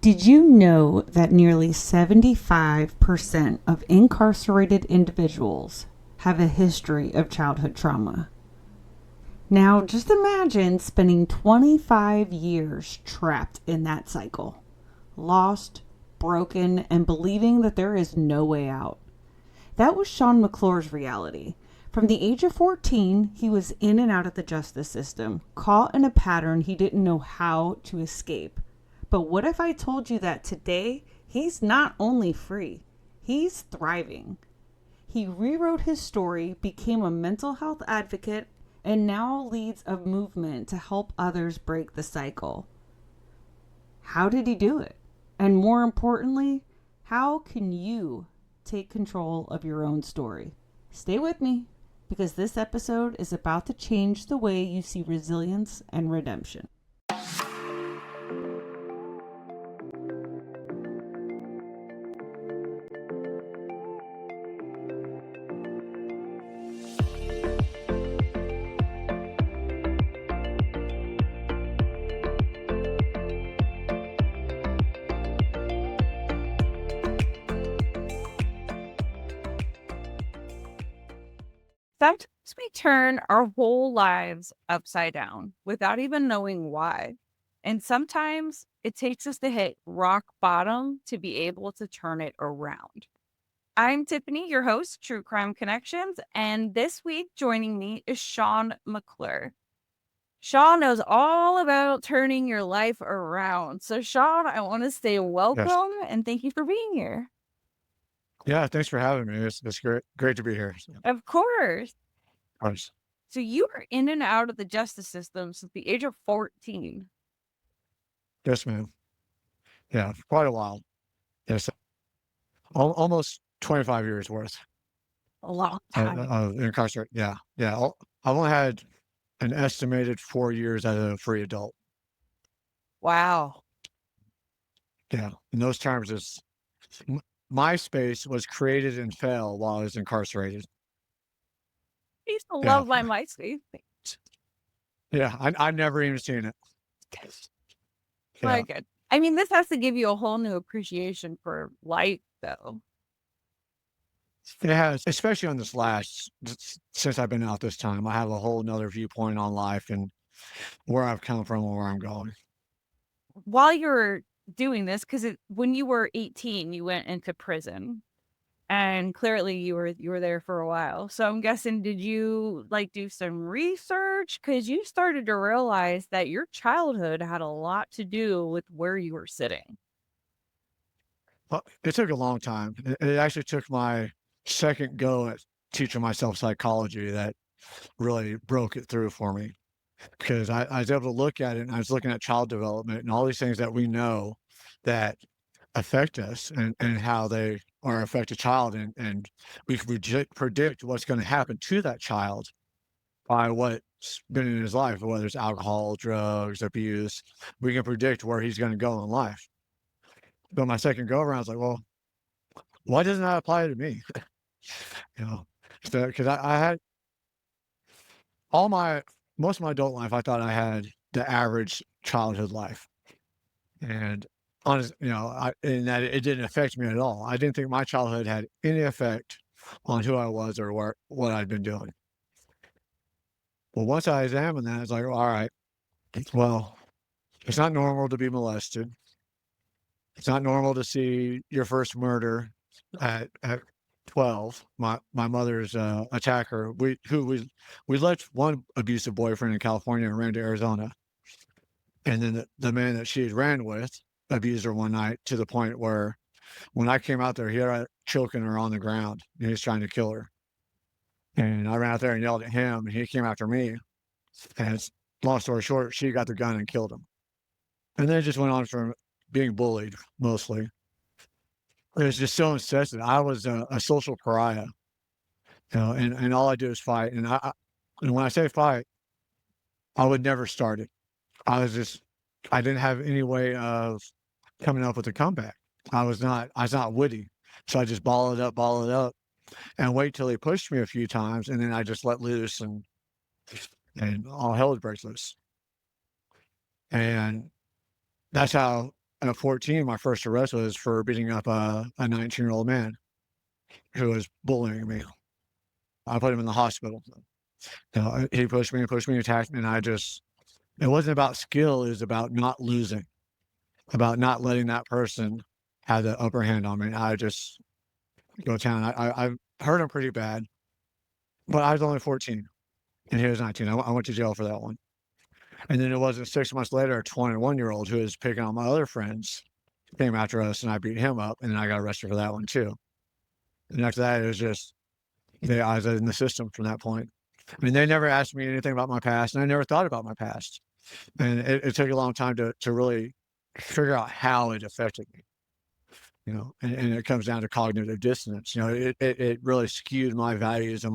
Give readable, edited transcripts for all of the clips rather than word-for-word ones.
Did you know that nearly 75% of incarcerated individuals have a history of childhood trauma? Now, just imagine spending 25 years trapped in that cycle, lost, broken, and believing that there is no way out. That was Shaun McClure's reality. From the age of 14, he was in and out of the justice system, caught in a pattern he didn't know how to escape. But what if I told you that today he's not only free, he's thriving? He rewrote his story, became a mental health advocate, and now leads a movement to help others break the cycle. How did he do it? And more importantly, how can you take control of your own story? Stay with me because this episode is about to change the way you see resilience and redemption. Sometimes we turn our whole lives upside down without even knowing why. And sometimes it takes us to hit rock bottom to be able to turn it around. I'm Tiffany, your host, True Crime Connections, and this week joining me is Shaun McClure. Shaun knows all about turning your life around. So, Shaun, I want to say Yes. welcome and thank you for being here. Yeah, thanks for having me. It's great to be here. Of course. Nice. So, you are in and out of the justice system since the age of 14. Yes, man. Yeah, for quite a while. Yes, almost 25 years worth A long of, time. of incarceration. Yeah, yeah. I've only had an estimated 4 years as a free adult. Wow. Yeah, in those terms, m- my space was created and fell while I was incarcerated. I used to Yeah, love my MySpace. yeah. I've never even seen it. My Yeah, good. I mean, this has to give you a whole new appreciation for life, though. it has, especially on this since I've been out this time. I have a whole nother viewpoint on life and where I've come from and where I'm going. While you were doing this, because when you were 18, you went into prison, and clearly you were there for a while. So I'm guessing, did you like do some research? Because you started to realize that your childhood had a lot to do with where you were sitting. Well, it took a long time. It actually took my second go at teaching myself psychology that really broke it through for me because I was able to look at it and I was looking at child development and all these things that we know that affect us and how they are affect a child and we can predict what's going to happen to that child by what's been in his life, whether it's alcohol, drugs, abuse. We can predict where he's going to go in life. But my second go around, I was like, well, why doesn't that apply to me? You know, because I had all my most of my adult life, I thought I had the average childhood life, and honest, in that it didn't affect me at all. I didn't think my childhood had any effect on who I was or what I'd been doing. Well, once I examined that, it's like, all right, well, it's not normal to be molested. It's not normal to see your first murder at 12. My mother's attacker. We left one abusive boyfriend in California and ran to Arizona, and then the man that she had ran with abused her one night to the point where when I came out there, he had her choking her on the ground. And he was trying to kill her, and I ran out there and yelled at him, and he came after me. And long story short, she got the gun and killed him. And then it just went on from being bullied mostly. It was just so incessant. I was a social pariah, and all I do is fight. And when I say fight, I would never start it. I didn't have any way of coming up with a comeback. I was not witty. So I just ball it up, and wait till he pushed me a few times, and then I just let loose and all hell would break loose. And that's how at 14, my first arrest was for beating up a 19-year-old man who was bullying me. I put him in the hospital. He pushed me, attacked me, and it wasn't about skill, it was about not losing, about not letting that person have the upper hand on me. And I just go to town. I hurt him pretty bad, but I was only 14 and he was 19. I went to jail for that one. And then it wasn't 6 months later, a 21-year-old who was picking on my other friends came after us and I beat him up and then I got arrested for that one too. And after that, it was just, I was in the system from that point. I mean, they never asked me anything about my past and I never thought about my past. And it took a long time to really figure out how it affected me. And it comes down to cognitive dissonance. It really skewed my values and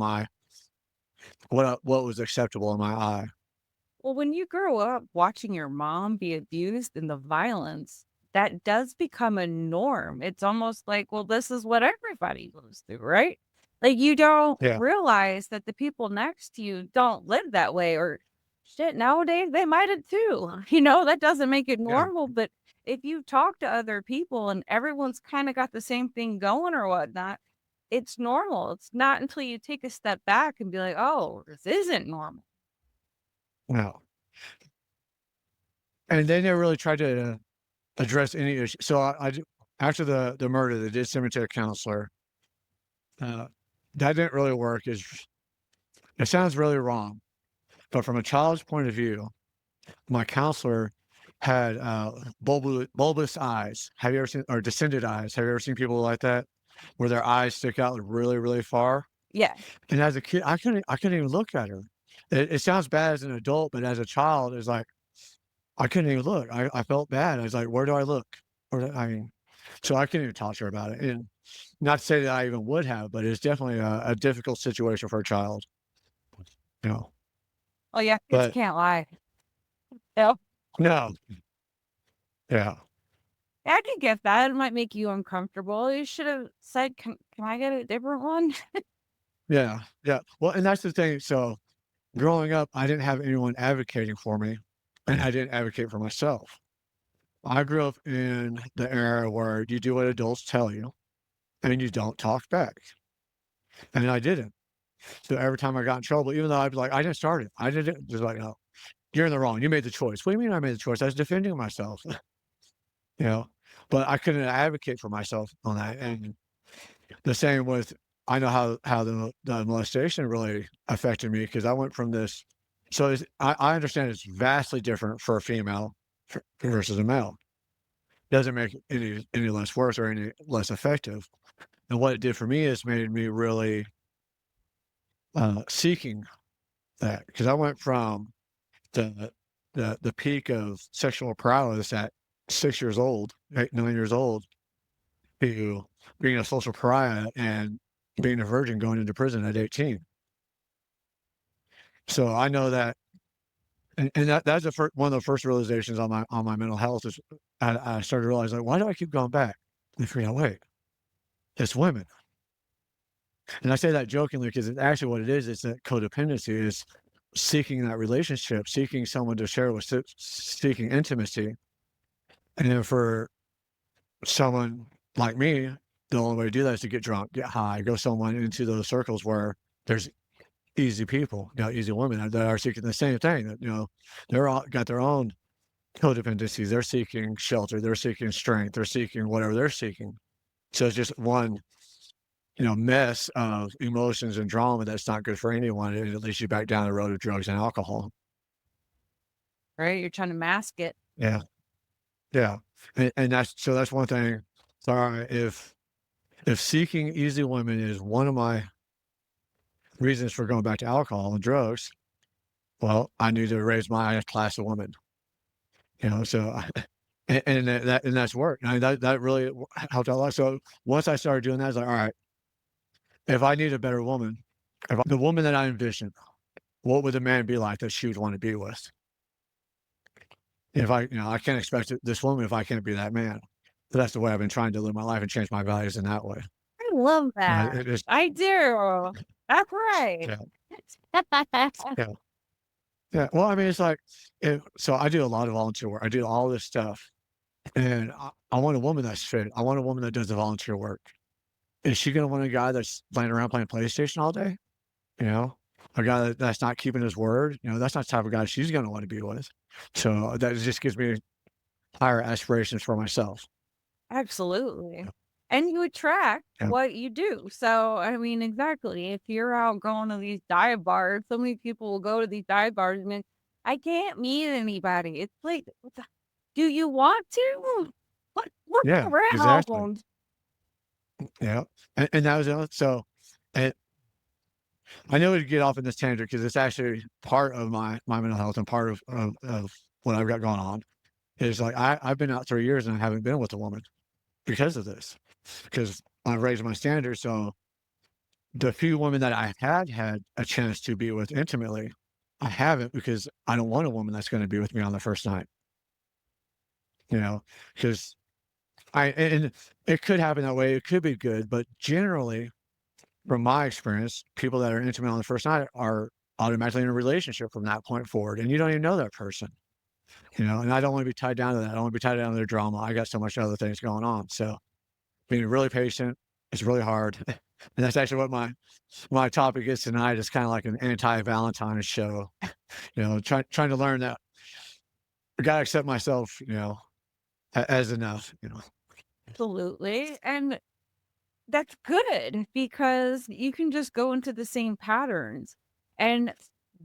what was acceptable in my eye. Well, when you grow up watching your mom be abused and the violence, that does become a norm. It's almost like, well, this is what everybody goes through, right? Like you don't Yeah, realize that the people next to you don't live that way or shit, nowadays they might have too. That doesn't make it yeah, normal, but if you talk to other people and everyone's kind of got the same thing going or whatnot, it's normal. It's not until you take a step back and be like, oh, this isn't normal. no. And they never really tried to address any issue. So after the murder, they did send me to a counselor. Uh, that didn't really work. It sounds really wrong, but from a child's point of view, my counselor had bulbous eyes. Have you ever seen, or descended eyes? Have you ever seen people like that, where their eyes stick out really, really far? Yeah. And as a kid, I couldn't even look at her. It sounds bad as an adult, but as a child, it's like I couldn't even look. I felt bad. I was like, where do I look? I mean, so I couldn't even talk to her about it. And not to say that I even would have, but it's definitely a difficult situation for a child. You know, Oh, yeah. Kids but can't lie. Yeah. no, yeah, I can get that. It might make you uncomfortable. You should have said, can I get a different one? yeah, yeah. Well, and that's the thing. So growing up, I didn't have anyone advocating for me, and I didn't advocate for myself. I grew up in the era where you do what adults tell you, and you don't talk back, and I didn't. So every time I got in trouble, even though I'd be like, I didn't start it, I didn't. Just like, no, you're in the wrong. You made the choice. What do you mean I made the choice? I was defending myself, you know. But I couldn't advocate for myself on that, and the same with I know how the molestation really affected me because I went from this. So I understand it's vastly different for a female versus a male. Doesn't make it any less worse or any less effective. And what it did for me is made me really seeking that because I went from the the peak of sexual prowess at 6 years old, 8, 9 years old, to being a social pariah and being a virgin going into prison at 18. So I know that, and that's one of the first realizations on my mental health is I started realizing like, why do I keep going back? And figuring out, wait, it's women. And I say that jokingly because it's actually what it is. It's that codependency is seeking that relationship, seeking someone to share with, seeking intimacy. And then for someone like me, the only way to do that is to get drunk, get high, go someone into those circles where there's easy people, easy women that are seeking the same thing. That they're all got their own codependencies. They're seeking shelter. They're seeking strength. They're seeking whatever they're seeking. So it's just one, mess of emotions and drama that's not good for anyone. It leads you back down the road of drugs and alcohol. Right? You're trying to mask it. Yeah, yeah, and that's one thing. Sorry, if seeking easy women is one of my reasons for going back to alcohol and drugs, well, I need to raise my class of women. So and that's work. I mean, that really helped out a lot. So once I started doing that, I was like, all right, if I need a better woman, the woman that I envision, what would the man be like that she would want to be with? If I can't expect this woman if I can't be that man. So that's the way I've been trying to live my life and change my values in that way. I love that. It is, I do. That's right. yeah, yeah, yeah. Well, I mean, it's like, so I do a lot of volunteer work. I do all this stuff, And I want a woman that's fit. I want a woman that does the volunteer work. Is she gonna want a guy that's laying around playing PlayStation all day? You know? A guy that's not keeping his word? That's not the type of guy she's gonna wanna be with. So that just gives me higher aspirations for myself. Absolutely. Yeah, And you attract yeah, what you do. So, I mean, exactly. If you're out going to these dive bars, so many people will go to these dive bars and be, I can't meet anybody. It's like, do you want to? Look yeah, exactly. around. Yeah, and that was and I know to get off in this tangent because it's actually part of my mental health and part of what I've got going on is like I've been out 3 years and I haven't been with a woman because of this, because I've raised my standards. So the few women that I had a chance to be with intimately, I haven't because I don't want a woman that's going to be with me on the first night, you know, because and it could happen that way. It could be good, but generally, from my experience, people that are intimate on the first night are automatically in a relationship from that point forward, and you don't even know that person, and I don't want to be tied down to that. I don't want to be tied down to their drama. I got so much other things going on. So being really patient is really hard. And that's actually what my topic is tonight. It's kind of like an anti-Valentine's show, trying to learn that I gotta accept myself, as enough. Absolutely. And that's good because you can just go into the same patterns. And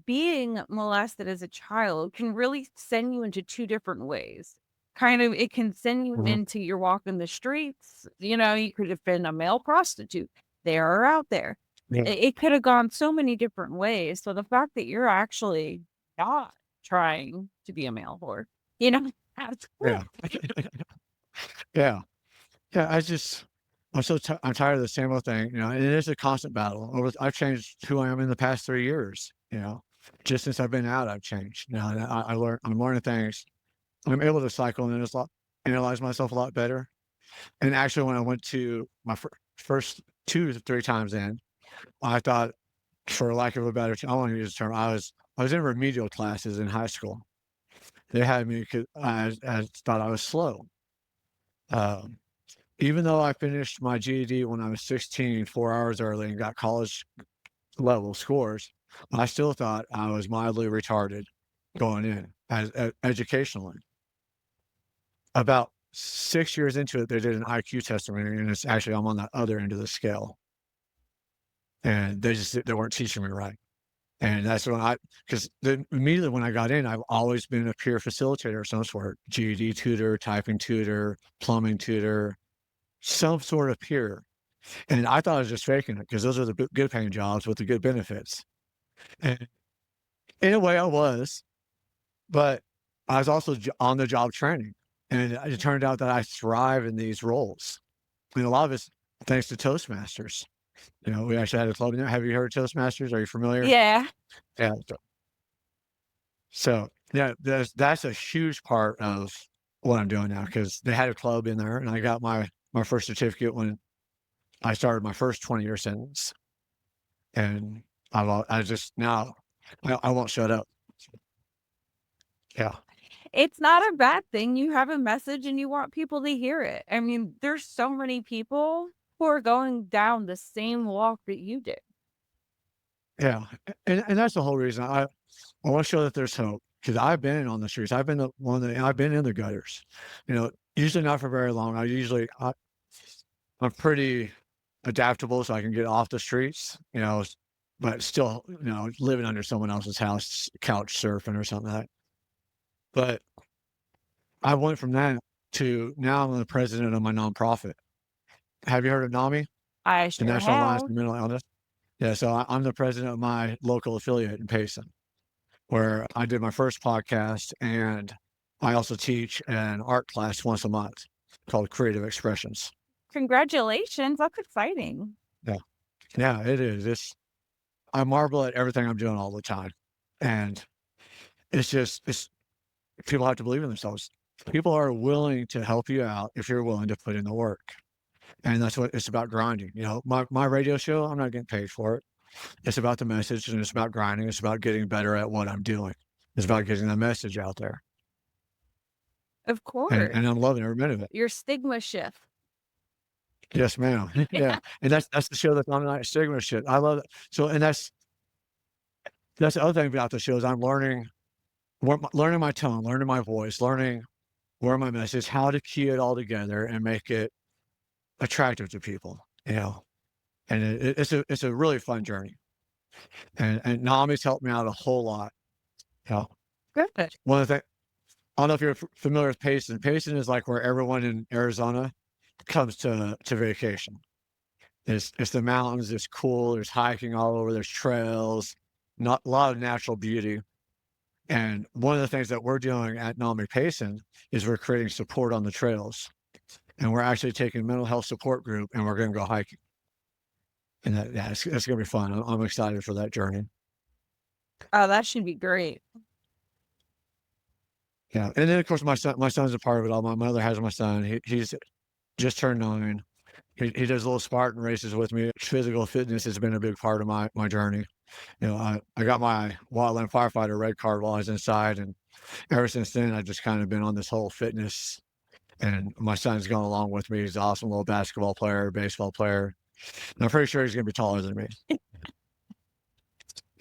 being molested as a child can really send you into two different ways. Kind of, it can send you Mhm. into your walk in the streets. You could have been a male prostitute. They are out there. Yeah, It could have gone so many different ways. So the fact that you're actually not trying to be a male whore, that's yeah, good. yeah, yeah. I'm tired of the same old thing, and it is a constant battle. I've changed who I am in the past 3 years. Just since I've been out, I've changed. And I'm learning things. I'm able to cycle and analyze myself a lot better. And actually, when I went to my first 2 to 3 times in, I thought, for lack of a better term, I want to use the term. I was in remedial classes in high school. They had me 'cause I thought I was slow. Um, Even though I finished my GED when I was 16, 4 hours early, and got college level scores, I still thought I was mildly retarded going in as educationally. About 6 years into it, they did an IQ test on me, and it's actually I'm on the other end of the scale, and they weren't teaching me right. And that's when 'cause then immediately when I got in, I've always been a peer facilitator of some sort, GED tutor, typing tutor, plumbing tutor, some sort of peer. And I thought I was just faking it because those are the good paying jobs with the good benefits. And in a way I was, but I was also on the job training. And it turned out that I thrive in these roles. And a lot of it's thanks to Toastmasters. We actually had a club in there. Have you heard of Toastmasters? Are you familiar? Yeah. Yeah. So yeah, that's a huge part of what I'm doing now because they had a club in there and I got my first certificate when I started my first 20-year sentence. And I just now I won't shut up. Yeah. It's not a bad thing. You have a message and you want people to hear it. I mean, there's so many people who are going down the same walk that you did. Yeah. And that's the whole reason I want to show that there's hope because I've been on the streets. I've been in the gutters. Usually not for very long. I'm pretty adaptable so I can get off the streets, but still, living under someone else's house, couch surfing or something like that. But I went from that to now I'm the president of my nonprofit. Have you heard of NAMI, I the sure National Alliance have. for Mental Illness? Yeah, so I'm the president of my local affiliate in Payson, where I did my first podcast, and I also teach an art class once a month called Creative Expressions. Congratulations. That's exciting. Yeah, yeah, it is. I marvel at everything I'm doing all the time, and it's people have to believe in themselves. People are willing to help you out if you're willing to put in the work. And that's what it's about grinding. My radio show, I'm not getting paid for it. It's about the message and it's about grinding. It's about getting better at what I'm doing. It's about getting the message out there. Of and course. I'm loving every minute of it. Your stigma shift. Yes, ma'am. Yeah, and that's the show that's on tonight, Stigma Shit. I love it. So, and that's the other thing about the show is I'm learning my tone, learning my voice, learning where my message, how to key it all together and make it attractive to people, you know? And it's a really fun journey. And Nami's helped me out a whole lot. You know, Good. one of the things, I don't know if you're familiar with Payson. Payson is like where everyone in Arizona comes to vacation. It's the mountains, it's cool, there's hiking all over, there's trails, not a lot of natural beauty. And one of the things that we're doing at Nami Payson is we're creating support on the trails. And we're actually taking a mental health support group and we're going to go hiking. And yeah, it's going to be fun. I'm excited for that journey. Oh, that should be great. Yeah. And then of course my son's a part of it all. My mother has my son. He's just turned 9. He does little Spartan races with me. Physical fitness has been a big part of my journey. You know, I got my wildland firefighter red card while I was inside, and ever since then I've just kind of been on this whole fitness. And my son's gone along with me. He's an awesome little basketball player, baseball player. And I'm pretty sure he's gonna be taller than me.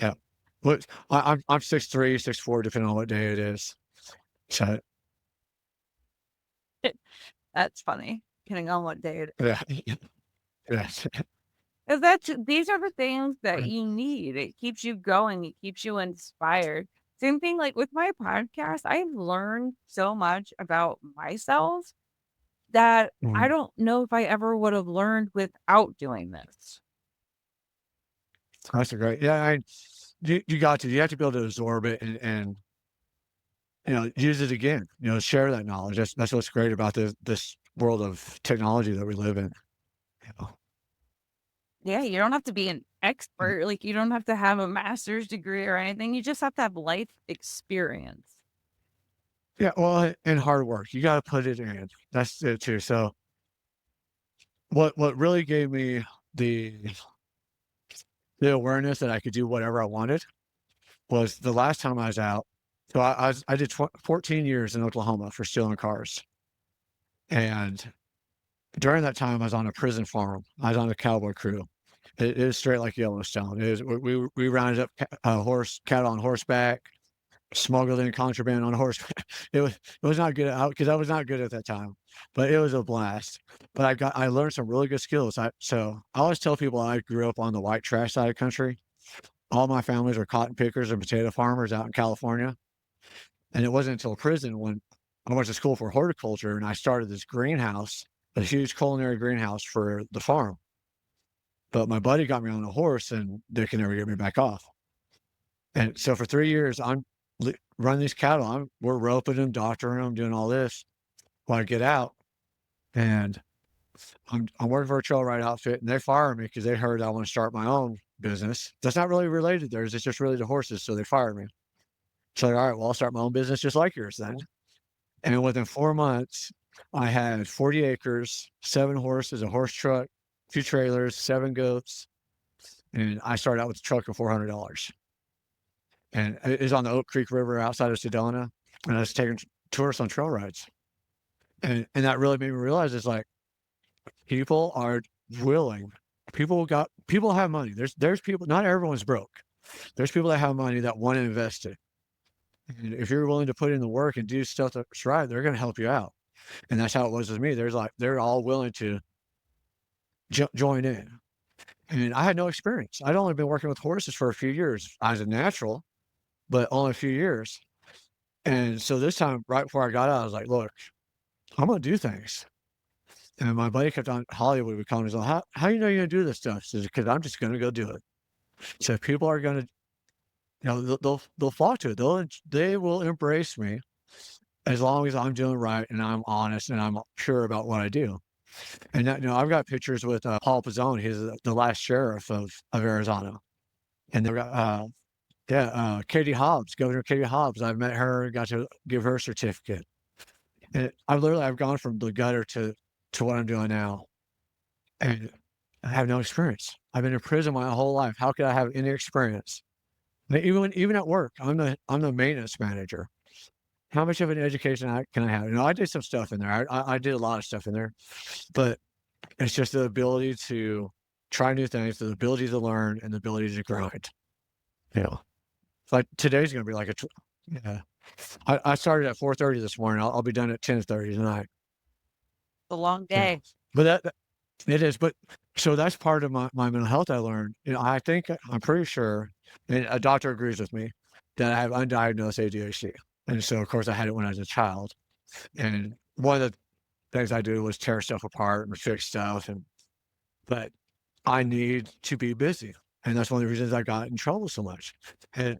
Yeah. But I'm 6'3", 6'4", depending on what day it is. So That's funny, depending on what day it yeah. Yes. is. These are the things that you need. It keeps you going, it keeps you inspired. Same thing like with my podcast, I've learned so much about myself that I Mhm. don't know if I ever would have learned without doing this. That's a great, yeah, you got to. You have to be able to absorb it and use it again. Share that knowledge. That's what's great about this world of technology that we live in. You know? Yeah, you don't have to be an Mhm. expert, like, you don't have to have a master's degree or anything, you just have to have life experience. Yeah, well, and hard work. You got to put it in. That's it too. So what really gave me the the awareness that I could do whatever I wanted was the last time I was out. So I did 14 years in Oklahoma for stealing cars, and during that time I was on a prison farm. I was on a cowboy crew. It is straight like Yellowstone. It is. We rounded up cattle on horseback, smuggled in contraband on horseback. It was not good because I was not good at that time, but it was a blast. But I learned some really good skills. I always tell people I grew up on the white trash side of country. All my families are cotton pickers and potato farmers out in California. And it wasn't until prison when I went to school for horticulture and I started this greenhouse, a huge culinary greenhouse for the farm. But my buddy got me on a horse and they could never get me back off. And so for 3 years, I'm running these cattle. We're roping them, doctoring them, doing all this. When I get out, and I'm working for a trail ride outfit, and they fire me because they heard I want to start my own business. That's not really related to theirs. It's just related to horses, so they fired me. So, all right, well, I'll start my own business just like yours then. And within 4 months, I had 40 acres, 7 horses, a horse truck, 2 trailers, 7 goats, and I started out with a truck of $400. And it is on the Oak Creek River outside of Sedona, and I was taking tourists on trail rides. And that really made me realize it's like people are willing. People have money. There's people, not everyone's broke. There's people that have money that want to invest it. And if you're willing to put in the work and do stuff that's right, they're going to help you out. And that's how it was with me. They're all willing to join in. And I had no experience. I'd only been working with horses for a few years. I was a natural, but only a few years. And so this time, right before I got out, I was like, look, I'm going to do things. And my buddy kept on, Hollywood would call me, he's like, how you know you're going to do this stuff? He says, because I'm just going to go do it. So if people are going to, they'll flock to it. They will embrace me as long as I'm doing right and I'm honest and I'm sure about what I do. And that, I've got pictures with Paul Pizzone. He's the last sheriff of Arizona. And they've got, Katie Hobbs, Governor Katie Hobbs. I've met her, got to give her a certificate. And I've gone from the gutter to what I'm doing now. And I have no experience. I've been in prison my whole life. How could I have any experience? Even at work, I'm the maintenance manager. how much of an education can I have? I did some stuff in there. I did a lot of stuff in there, but it's just the ability to try new things, the ability to learn, and the ability to grind. You know, like today's going to be like yeah. I started at 4:30 this morning. I'll be done at 10:30 tonight. The long Yeah, day. but it is. But so that's part of my mental health. I learned. I think I'm pretty sure, and a doctor agrees with me that I have undiagnosed ADHD, and so of course I had it when I was a child. And one of the things I do was tear stuff apart and fix stuff, but I need to be busy, and that's one of the reasons I got in trouble so much. And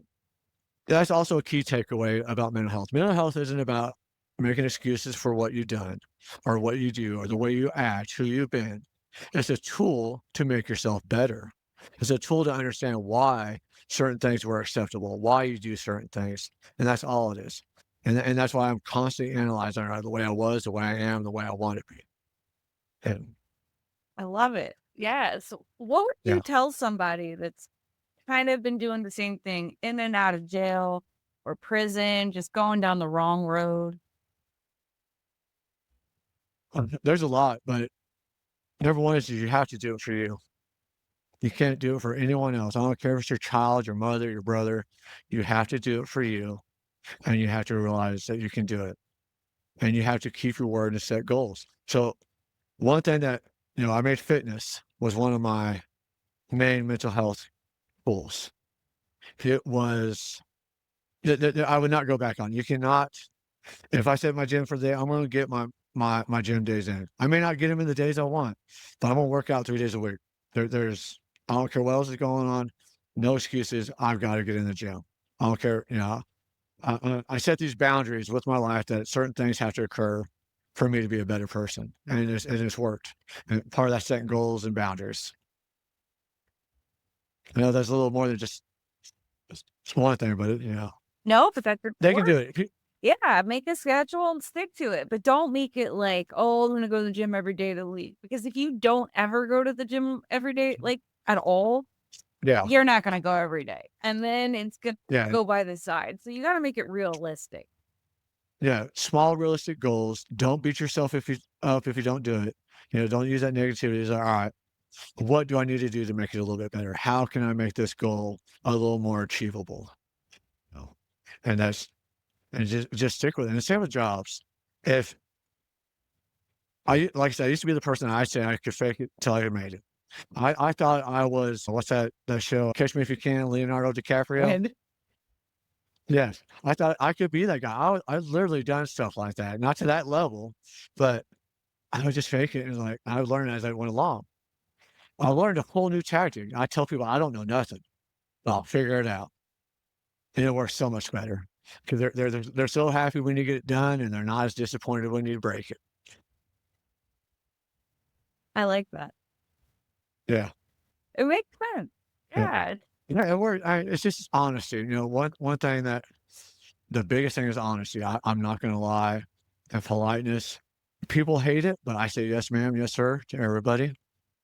that's also a key takeaway about mental health. Mental health isn't about making excuses for what you've done or what you do or the way you act, who you've been. It's a tool to make yourself better. It's a tool to understand why certain things were acceptable, why you do certain things, and that's all it is. And that's why I'm constantly analyzing the way I was, the way I am, the way I want to be. And I love it. Yeah. So, what would yeah. you tell somebody that's kind of been doing the same thing in and out of jail or prison, just going down the wrong road? There's a lot, but number one is you have to do it for you. You can't do it for anyone else. I don't care if it's your child, your mother, your brother. You have to do it for you, and you have to realize that you can do it, and you have to keep your word and set goals. So one thing that I made fitness was one of my main mental health goals. It was that I would not go back on. You cannot. If I set my gym for the day, I'm going to get my gym days in. I may not get them in the days I want, but I'm going to work out 3 days a week. There's I don't care what else is going on. No excuses. I've got to get in the gym. I don't care. I set these boundaries with my life that certain things have to occur for me to be a better person, and it's worked. And part of that setting goals and boundaries. I know that's a little more than just one thing, but No, but that's they can do important. it. Yeah, make a schedule and stick to it, but don't make it like, oh, I'm gonna go to the gym every day of the week. Because if you don't ever go to the gym every day, like at all, Yeah, you're not gonna go every day, and then it's gonna yeah, go by the side. So you got to make it realistic. yeah. Small, realistic goals. Don't beat yourself if you don't do it. Don't use that negativity as all right. What do I need to do to make it a little bit better? How can I make this goal a little more achievable? You know, And that's and just stick with it. And the same with jobs. If like I said, I used to be the person I say I could fake it till I made it. I thought I was what's that show? Catch Me If You Can, Leonardo DiCaprio. And Yes, I thought I could be that guy. I've literally done stuff like that, not to that level, but I would just fake it and like I learned as I went along. I learned a whole new tactic. I tell people I don't know nothing. I'll figure it out. And it works so much better because they're so happy when you get it done, and they're not as disappointed when you break it. I like that. Yeah, It makes sense. yeah, Yeah. yeah. It's just honesty. One thing that the biggest thing is honesty. I'm not going to lie, and politeness. People hate it, but I say yes, ma'am, yes, sir, to everybody,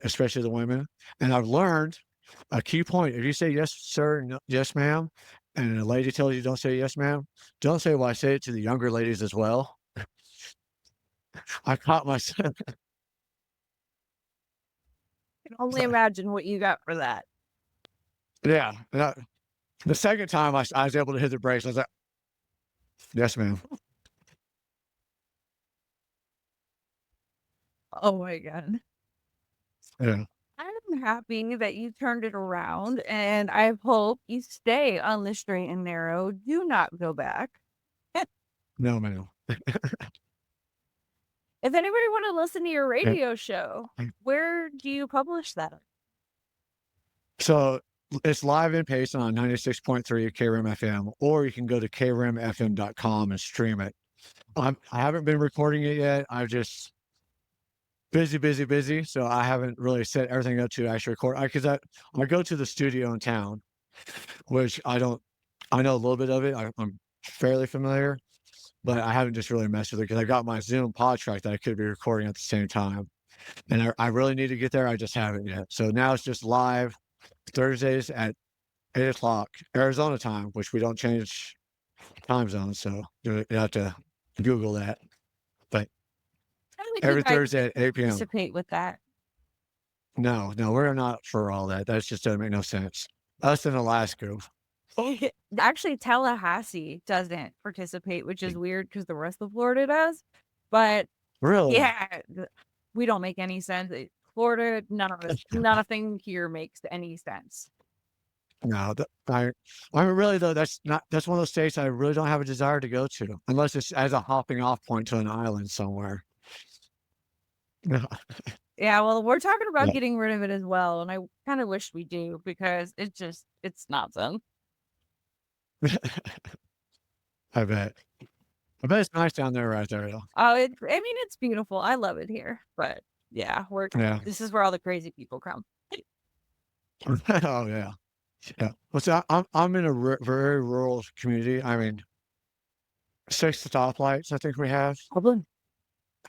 especially the women. And I've learned a key point. If you say yes, sir, and yes, ma'am, and a lady tells you don't say yes, ma'am, don't say, well, I say it to the younger ladies as well. I caught myself. I can only imagine what you got for that. Yeah. The second time I was able to hit the brakes, I was like, yes, ma'am. Oh my God. Yeah. I'm happy that you turned it around, and I hope you stay on the straight and narrow. Do not go back. No, ma'am. If anybody want to listen to your Yeah. radio show, where do you publish that? So it's live in Payson on 96.3 KRM FM, or you can go to krmfm.com and stream it. I haven't been recording it yet. I've just busy, busy, busy. So I haven't really set everything up to actually record. Because I go to the studio in town, which I know a little bit of it. I'm fairly familiar, but I haven't just really messed with it because I got my Zoom pod track that I could be recording at the same time. And I really need to get there. I just haven't yet. So now it's just live Thursdays at 8 o'clock Arizona time, which we don't change time zones, so you have to Google that. But I don't think you every guys Thursday at 8 p.m. participate with that. No, no, we're not for all that. That just doesn't make no sense. Us in Alaska. Actually, Tallahassee doesn't participate, which is weird because the rest of Florida does. But Really? yeah, we don't make any sense. Florida, nothing here makes any sense. No, I mean, really though, that's one of those states I really don't have a desire to go to, unless it's as a hopping off point to an island somewhere. No, Yeah, well, we're talking about yeah. getting rid of it as well, and I kind of wish we do because it's nonsense. I bet. I bet it's nice down there, right there, though. Oh, I mean, it's beautiful. I love it here, but yeah, Yeah. this is where all the crazy people come. Oh yeah, yeah. Well, see, I'm in a very rural community. I mean, 6 stoplights I think we have, Problem.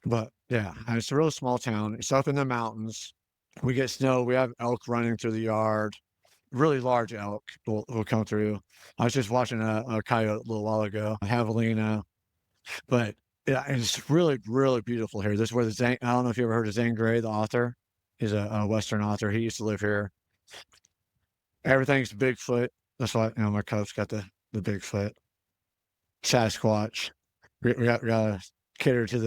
but yeah, and it's a real small town. It's up in the mountains. We get snow. We have elk running through the yard. Really large elk will come through. I was just watching a coyote a little while ago, a javelina, but yeah, it's really, really beautiful here. This is where I don't know if you ever heard of Zane Grey, the author. He's a Western author. He used to live here. Everything's Bigfoot. That's why, my Cubs got the Bigfoot, Sasquatch. We gotta cater to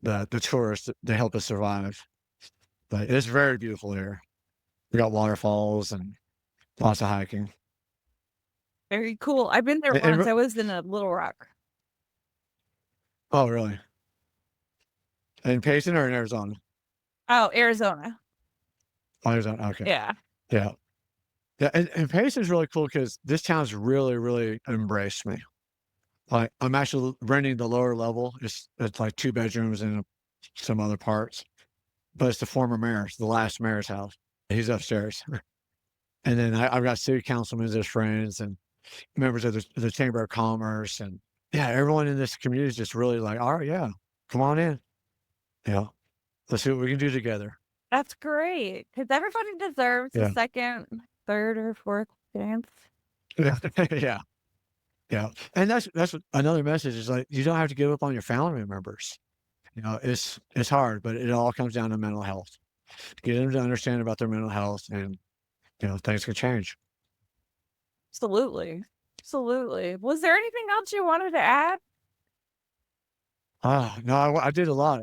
the tourists to help us survive. But it's very beautiful here. We got waterfalls and lots of hiking. Very cool. I've been there And once. I was in a Little Rock. oh, really? In Payson or in Arizona? Oh, Arizona. Oh, Arizona. Okay. Yeah. Yeah. Yeah. And Payson's really cool because this town's really, really embraced me. Like I'm actually renting the lower level. It's like 2 bedrooms and some other parts, but it's the former mayor's, the last mayor's house. He's upstairs. And then I've got city councilmen as friends and members of the Chamber of Commerce. And yeah, everyone in this community is just really like, all right, yeah, come on in. Yeah. Let's see what we can do together. That's great because everybody deserves a Yeah. second, third, or fourth chance. Yeah. Yeah. Yeah. And that's another message is like, you don't have to give up on your family members. It's hard, but it all comes down to mental health. Get them to understand about their mental health and, things can change. Absolutely. Absolutely. Was there anything else you wanted to add? Ah, no, I did a lot,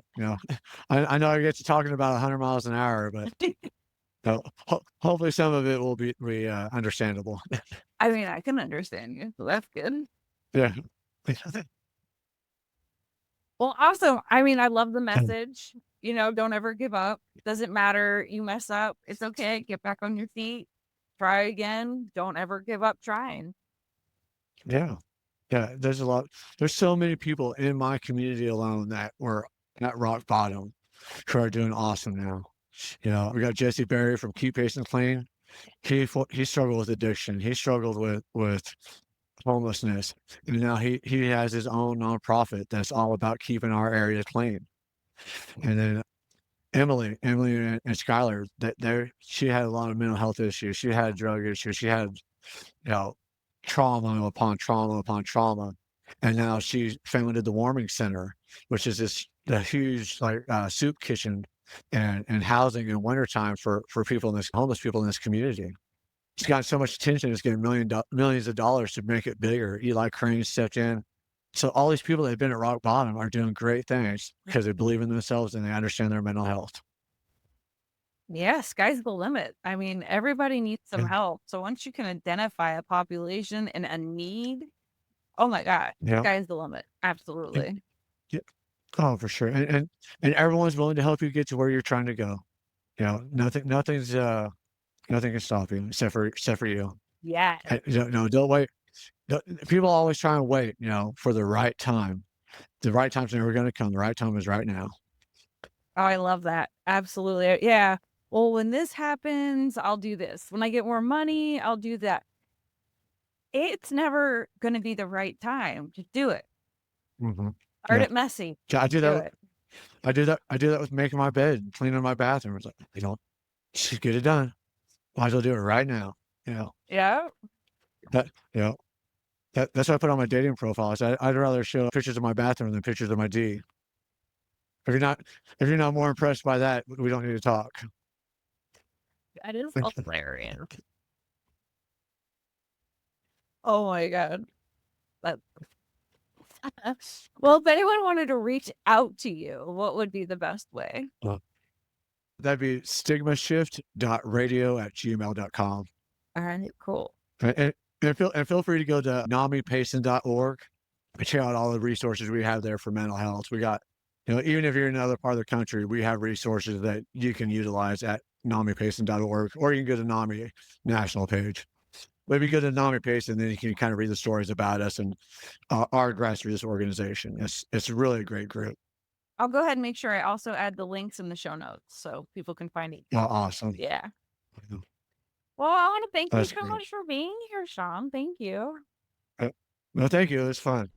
I know I get to talking about 100 miles an hour, but hopefully some of it will be understandable. I mean, I can understand you, so that's good. Yeah. Well, awesome. I mean, I love the message. Don't ever give up. Doesn't matter. You mess up. It's okay. Get back on your feet. Try again. Don't ever give up trying. Yeah. Yeah, there's so many people in my community alone that were at rock bottom who are doing awesome now. We got Jesse Berry from Keep Patient Clean. He struggled with addiction. He struggled with homelessness, and now he has his own nonprofit that's all about keeping our area clean. And then Emily and Skylar, she had a lot of mental health issues. She had drug issues. She had, you know, trauma upon trauma upon trauma. And now she founded the Warming Center, which is the huge like soup kitchen and housing in wintertime for people in this homeless people in this community. It's gotten so much attention, it's getting millions of dollars to make it bigger. Eli Crane stepped in. So all these people that have been at rock bottom are doing great things because they believe in themselves and they understand their mental health. Yeah, sky's the limit. I mean, everybody needs some Yeah. help. So once you can identify a population and a need, oh my God, Yeah. sky's the limit. And, Absolutely. yeah. Oh, for sure. And everyone's willing to help you get to where you're trying to go. Nothing can stop you except for you. Yeah. And, no, don't wait. People always try and wait, for the right time. The right time's never going to come. The right time is right now. Oh, I love that. Absolutely. Yeah. Well, when this happens, I'll do this. When I get more money, I'll do that. It's never going to be the right time to do it. Hmm. Start Yeah. it messy. Yeah, I do Do that. it. I do that. I do that with making my bed, and cleaning my bathroom. It's like, just get it done. Might as well do it right now. Yeah. That, you know, That's what I put on my dating profiles. I'd rather show pictures of my bathroom than pictures of my D. If you're not if you're not more impressed by that, we don't need to talk. That is hilarious. Oh my God. That well, if anyone wanted to reach out to you, what would be the best way? That'd be stigmashift.radio@gmail.com. All right, cool. And feel free to go to namipayson.org and check out all the resources we have there for mental health. We got, even if you're in another part of the country, we have resources that you can utilize at namipayson.org, or you can go to NAMI national page. But if you go to NAMI Payson, then you can kind of read the stories about us and our grassroots organization. It's really a great group. I'll go ahead and make sure I also add the links in the show notes so people can find it. Oh, awesome. Yeah. Well, I want to thank you That's so great. much for being here, Shaun. Thank you. Well, thank you. It was fun.